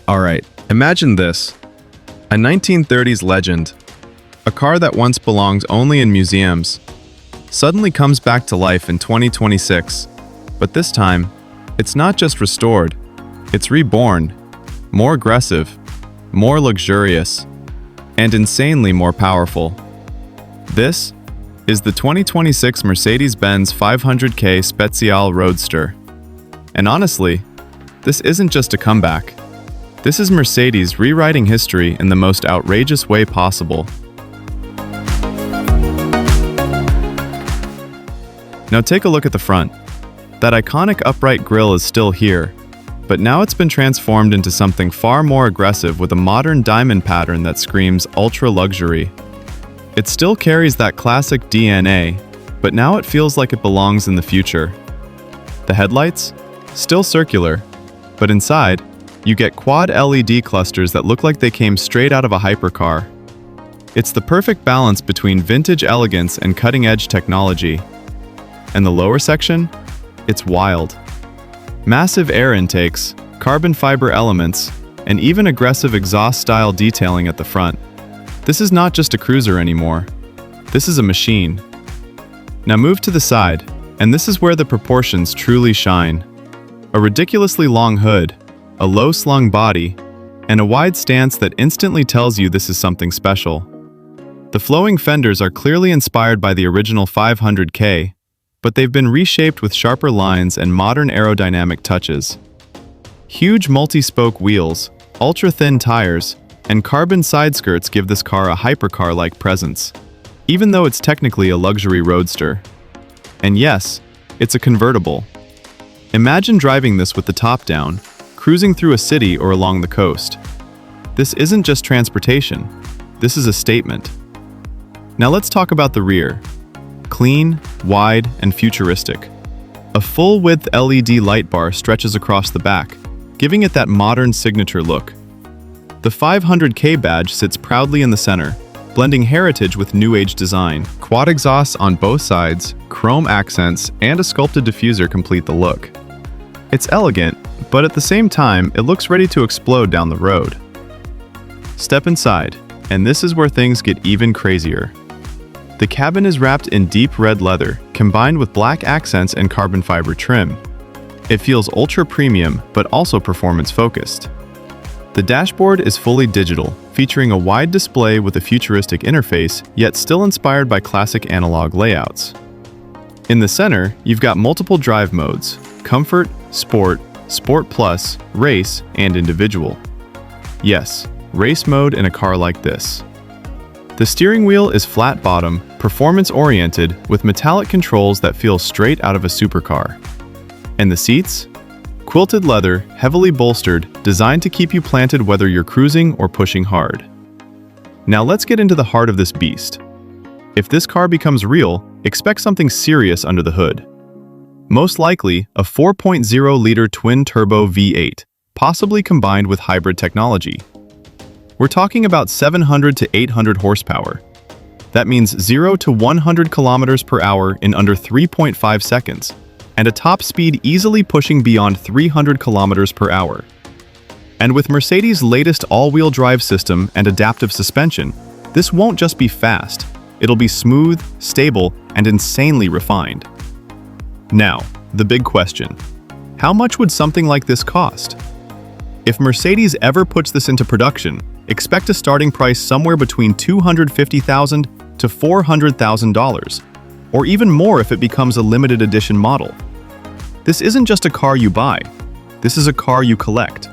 Alright, imagine this. A 1930s legend. A car that once belonged only in museums suddenly comes back to life in 2026. But this time, it's not just restored, it's reborn, more aggressive, more luxurious, and insanely more powerful. This is the 2026 Mercedes-Benz 500K Spezial Roadster. And honestly, this isn't just a comeback. This is Mercedes rewriting history in the most outrageous way possible. Now take a look at the front. That iconic upright grille is still here, but now it's been transformed into something far more aggressive with a modern diamond pattern that screams ultra-luxury. It still carries that classic DNA, but now it feels like it belongs in the future. The headlights? Still circular, but inside, you get quad LED clusters that look like they came straight out of a hypercar. It's the perfect balance between vintage elegance and cutting-edge technology. And the lower section? It's wild. Massive air intakes, carbon fiber elements, and even aggressive exhaust-style detailing at the front. This is not just a cruiser anymore. This is a machine. Now move to the side, and this is where the proportions truly shine. A ridiculously long hood, a low-slung body, and a wide stance that instantly tells you this is something special. The flowing fenders are clearly inspired by the original 500K, but they've been reshaped with sharper lines and modern aerodynamic touches. Huge multi-spoke wheels, ultra-thin tires, and carbon side skirts give this car a hypercar-like presence, even though it's technically a luxury roadster. And yes, it's a convertible. Imagine driving this with the top down, cruising through a city or along the coast. This isn't just transportation, this is a statement. Now let's talk about the rear. Clean, wide, and futuristic. A full-width LED light bar stretches across the back, giving it that modern signature look. The 500K badge sits proudly in the center, blending heritage with new-age design. Quad exhausts on both sides, chrome accents, and a sculpted diffuser complete the look. It's elegant, but at the same time, it looks ready to explode down the road. Step inside, and this is where things get even crazier. The cabin is wrapped in deep red leather, combined with black accents and carbon fiber trim. It feels ultra-premium, but also performance-focused. The dashboard is fully digital, featuring a wide display with a futuristic interface, yet still inspired by classic analog layouts. In the center, you've got multiple drive modes: Comfort, Sport, Sport Plus, Race, and Individual. Yes, race mode in a car like this. The steering wheel is flat-bottom, performance-oriented, with metallic controls that feel straight out of a supercar. And the seats? Quilted leather, heavily bolstered, designed to keep you planted whether you're cruising or pushing hard. Now let's get into the heart of this beast. If this car becomes real, expect something serious under the hood. Most likely, a 4.0-liter twin-turbo V8, possibly combined with hybrid technology. We're talking about 700 to 800 horsepower. That means 0 to 100 kilometers per hour in under 3.5 seconds, and a top speed easily pushing beyond 300 kilometers per hour. And with Mercedes' latest all-wheel drive system and adaptive suspension, this won't just be fast, it'll be smooth, stable, and insanely refined. Now, the big question. How much would something like this cost? If Mercedes ever puts this into production, expect a starting price somewhere between $250,000 to $400,000, or even more if it becomes a limited edition model. This isn't just a car you buy, this is a car you collect.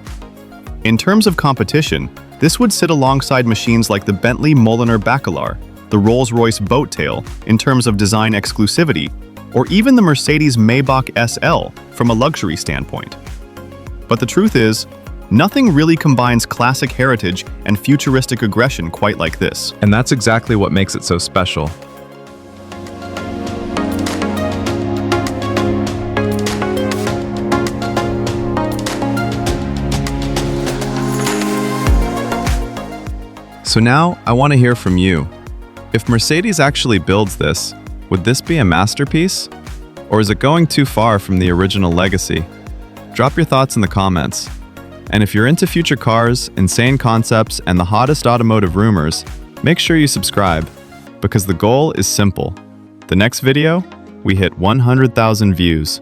In terms of competition, this would sit alongside machines like the Bentley Mulliner Bacalar, the Rolls-Royce boat tail in terms of design exclusivity, or even the Mercedes Maybach SL from a luxury standpoint. But the truth is, nothing really combines classic heritage and futuristic aggression quite like this. And that's exactly what makes it so special. So now, I want to hear from you. If Mercedes actually builds this, would this be a masterpiece? Or is it going too far from the original legacy? Drop your thoughts in the comments. And if you're into future cars, insane concepts, and the hottest automotive rumors, make sure you subscribe, because the goal is simple. The next video, we hit 100,000 views.